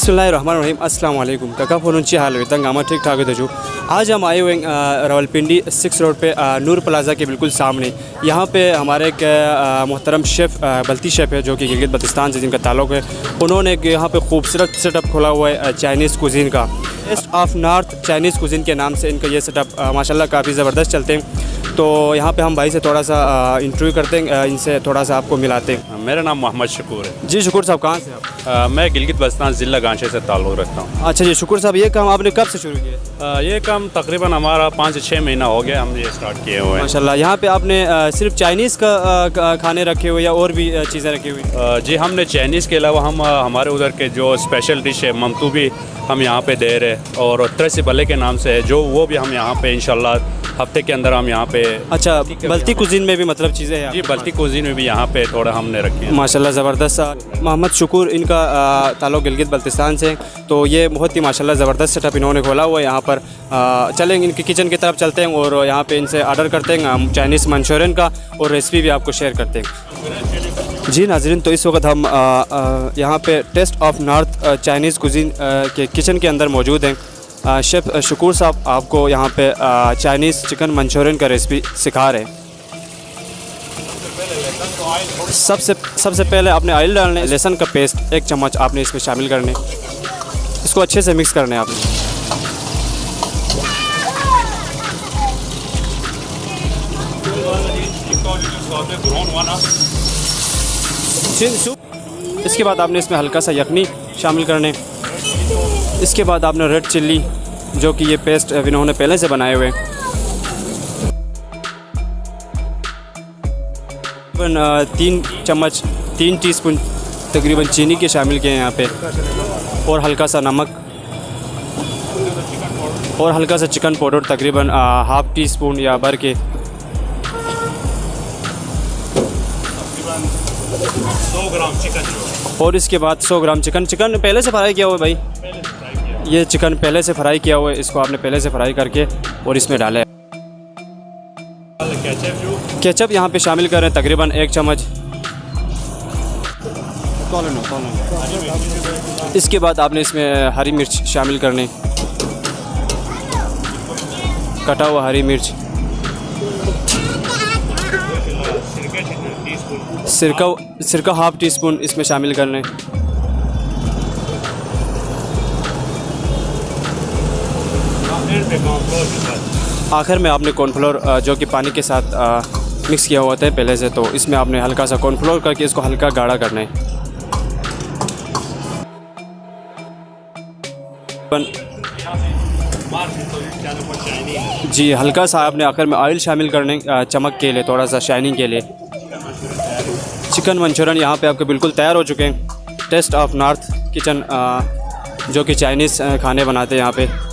बिस्मिल्लाहिर्रहमानिर्रहीम अस्सलाम वालेकुम काका फ़ोनची हाल तंग आमा ठीक ठाक हो। आज हम आए हुए रावलपिंडी 6 रोड पे नूर प्लाज़ा के बिल्कुल सामने। यहाँ पे हमारे एक मोहतरम शेफ़ बल्ती शेफ़ है जो कि गिलगित बल्तिस्तान से जिनका ताल्लुक़ है। उन्होंने यहाँ पे खूबसूरत सेटअप खोला हुआ है चाइनीज़ कुज़ीन का। Taste of north Chinese cuisine के नाम से इनका ये सेटअप माशाल्लाह काफ़ी ज़बरदस्त चलते हैं। तो यहाँ पे हम भाई से थोड़ा सा इंटरव्यू करते हैं, इनसे थोड़ा सा आपको मिलाते हैं। मेरा नाम मोहम्मद शकूर है। जी शुक्र साहब, कहाँ से आप? मैं गिलगित बल्तिस्तान ज़िला गांचे से ताल्लुक़ रखता हूँ। अच्छा जी शुक्र साहब, ये काम आपने कब से शुरू किया? ये काम तकरीबन हमारा 5 से 6 महीना हो गया हमने ये स्टार्ट किए हुए हैं। माशाल्लाह। यहाँ पे आपने सिर्फ चाइनीज़ का खाने रखे हुए या और भी चीज़ें रखी हुई? जी हमने चाइनीज़ के अलावा हम हमारे उधर के जो स्पेशल डिश है ममतू भी हम यहाँ पे दे रहे हैं और तरसी बल्ले के नाम से है जो वो भी हम यहाँ पे इंशाल्लाह हफ्ते के अंदर हम यहाँ पे। अच्छा, बल्ती कुज़ीन में भी मतलब चीज़ें हैं? जी बल्ती कुज़ीन में भी यहाँ पे थोड़ा हमने रखी है। माशाल्लाह ज़बरदस्त। मोहम्मद शकूर इनका ताल्लुक़ गिलगित बल्तिस्तान से, तो ये बहुत ही माशाल्लाह ज़बरदस्त सेटअप इन्होंने खोला हुआ है यहाँ पर। चलेंगे इनकी किचन की तरफ चलते हैं और यहाँ पे इनसे ऑर्डर करते हैं चाइनीज़ मंचूरियन का और रेसिपी भी आपको शेयर करते हैं। जी नाज़रीन, तो इस वक्त हम यहाँ पे taste of north Chinese cuisine के किचन के अंदर मौजूद हैं। शेफ़ शकूर साहब आपको यहाँ पे चाइनीज़ चिकन मंचूरियन का रेसिपी सिखा रहे हैं। सबसे पहले आपने ऑयल डालने, लहसुन का पेस्ट 1 चम्मच आपने इसमें शामिल करने, इसको अच्छे से मिक्स करने आपने। इसके बाद आपने इसमें हल्का सा यखनी शामिल करने। इसके बाद आपने रेड चिल्ली जो कि ये पेस्ट इन्होंने पहले से बनाए हुए 3 चम्मच 3 टीस्पून तकरीबन चीनी के शामिल किए हैं यहाँ पे, और हल्का सा नमक और हल्का सा चिकन पाउडर तकरीबन ½ टीस्पून या भर के 100 ग्राम चिकन। और इसके बाद 100 ग्राम चिकन पहले से फ्राई किया हुआ है भाई। ये चिकन पहले से फ्राई किया हुआ है, इसको आपने पहले से फ्राई करके और इसमें डाला है। केचप यहाँ पे शामिल करें तकरीबन 1 चम्मच। इसके बाद आपने इसमें हरी मिर्च शामिल करने, कटा हुआ हरी मिर्च। सिरका ½ टीस्पून इसमें शामिल करने। आखिर में आपने कॉर्नफ्लोर जो कि पानी के साथ मिक्स किया हुआ था पहले से, तो इसमें आपने हल्का सा कॉर्नफ्लोर करके इसको हल्का गाढ़ा करना है। जी हल्का सा आपने आखिर में ऑयल शामिल करने चमक के लिए, थोड़ा सा शाइनिंग के लिए। चिकन मंचूरियन यहाँ पे आपके बिल्कुल तैयार हो चुके हैं। टेस्ट ऑफ नॉर्थ किचन जो कि चाइनीज़ खाने बनाते हैं यहाँ पे।